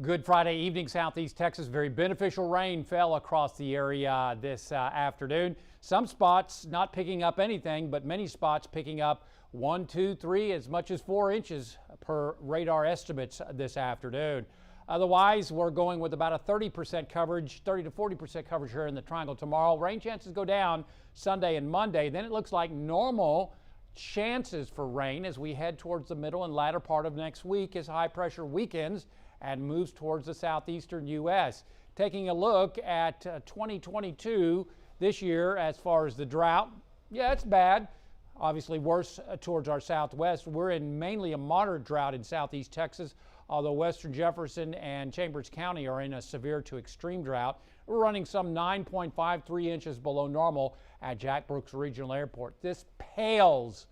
Good Friday evening, Southeast Texas. Very beneficial rain fell across the area this afternoon. Some spots not picking up anything, but many spots picking up 1, 2, 3, as much as 4 inches per radar estimates this afternoon. Otherwise, we're going with about a 30% coverage, 30 to 40% coverage here in the Triangle tomorrow. Rain chances go down Sunday and Monday. Then it looks like normal chances for rain as we head towards the middle and latter part of next week as high pressure weakens and moves towards the southeastern U.S. Taking a look at 2022 this year as far as the drought, yeah, it's bad. Obviously worse towards our southwest. We're in mainly a moderate drought in southeast Texas, although western Jefferson and Chambers County are in a severe to extreme drought. We're running some 9.53 inches below normal at Jack Brooks Regional Airport. This pales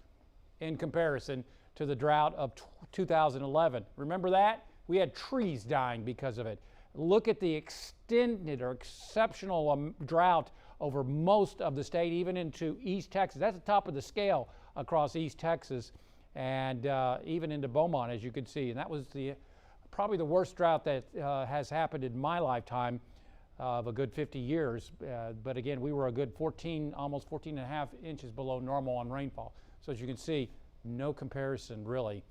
in comparison to the drought of 2011. Remember that? We had trees dying because of it. Look at the extended or exceptional drought over most of the state, even into East Texas. That's the top of the scale across East Texas and even into Beaumont, as you can see. And that was probably the worst drought that has happened in my lifetime of a good 50 years. But again, we were a good 14, almost 14 and a half inches below normal on rainfall. So as you can see, no comparison really.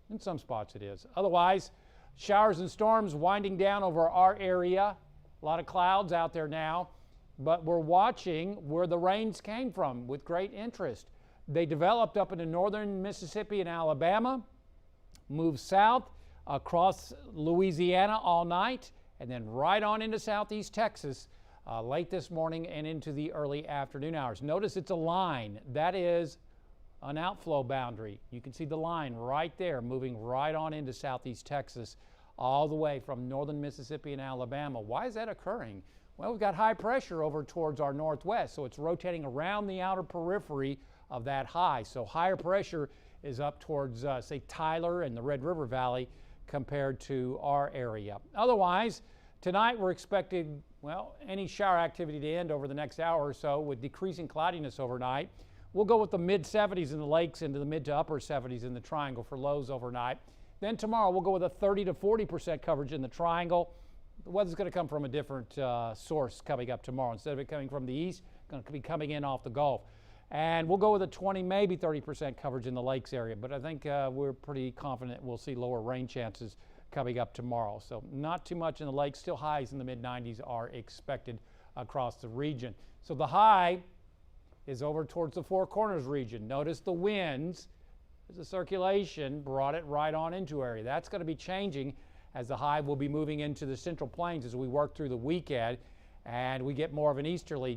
In some spots it is. Otherwise, showers and storms winding down over our area. A lot of clouds out there now, but we're watching where the rains came from with great interest. They developed up into northern Mississippi and Alabama, moved south across Louisiana all night, and then right on into southeast Texas late this morning and into the early afternoon hours. Notice it's a line. That is an outflow boundary. You can see the line right there moving right on into southeast Texas all the way from northern Mississippi and Alabama. Why is that occurring? Well, we've got high pressure over towards our northwest, so it's rotating around the outer periphery of that high. So higher pressure is up towards, say, Tyler and the Red River Valley compared to our area. Otherwise, tonight we're expecting, well, any shower activity to end over the next hour or so with decreasing cloudiness overnight. We'll go with the mid-70s in the lakes into the mid to upper 70s in the Triangle for lows overnight. Then tomorrow we'll go with a 30 to 40% coverage in the Triangle. The weather's going to come from a different source coming up tomorrow. Instead of it coming from the east, it's going to be coming in off the Gulf. And we'll go with a 20, maybe 30% coverage in the lakes area. But I think we're pretty confident we'll see lower rain chances coming up tomorrow. So not too much in the lakes. Still highs in the mid-90s are expected across the region. So the high is over towards the Four Corners region. Notice the winds, as the circulation brought it right on into area. That's going to be changing as the high will be moving into the Central Plains as we work through the weekend and we get more of an easterly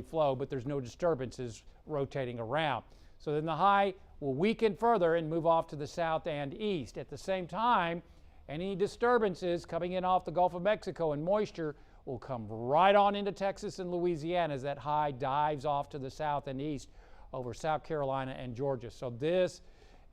flow, but there's no disturbances rotating around. So then the high will weaken further and move off to the south and east. At the same time, any disturbances coming in off the Gulf of Mexico and moisture will come right on into Texas and Louisiana as that high dives off to the south and east over South Carolina and Georgia. So this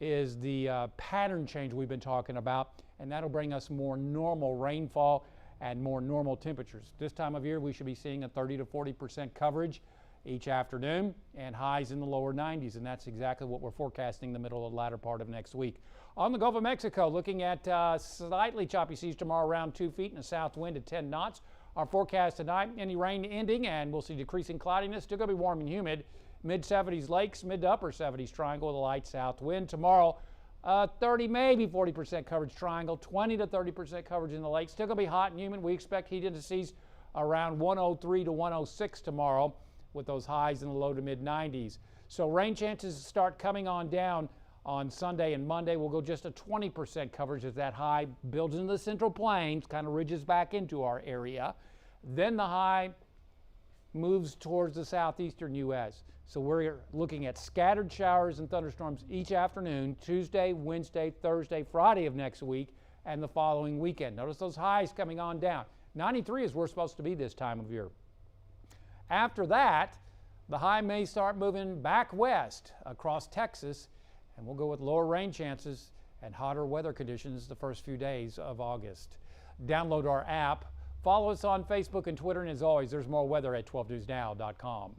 is the pattern change we've been talking about, and that'll bring us more normal rainfall and more normal temperatures. This time of year, we should be seeing a 30 to 40% coverage each afternoon and highs in the lower 90s, and that's exactly what we're forecasting the middle and latter part of next week. On the Gulf of Mexico, looking at slightly choppy seas tomorrow, around 2 feet and a south wind at 10 knots. Our forecast tonight, any rain ending, and we'll see decreasing cloudiness. Still going to be warm and humid. Mid-70s lakes, mid to upper 70s Triangle with a light south wind. Tomorrow, 30, maybe 40% coverage Triangle, 20 to 30% coverage in the lakes. Still going to be hot and humid. We expect heat indices around 103 to 106 tomorrow with those highs in the low to mid-90s. So rain chances start coming on down on Sunday and Monday. We'll go just a 20% coverage as that high builds into the Central Plains, kind of ridges back into our area. Then the high moves towards the southeastern U.S. So we're looking at scattered showers and thunderstorms each afternoon, Tuesday, Wednesday, Thursday, Friday of next week, and the following weekend. Notice those highs coming on down. 93 is where we're supposed to be this time of year. After that, the high may start moving back west across Texas, and we'll go with lower rain chances and hotter weather conditions the first few days of August. Download our app. Follow us on Facebook and Twitter, and as always, there's more weather at 12newsnow.com.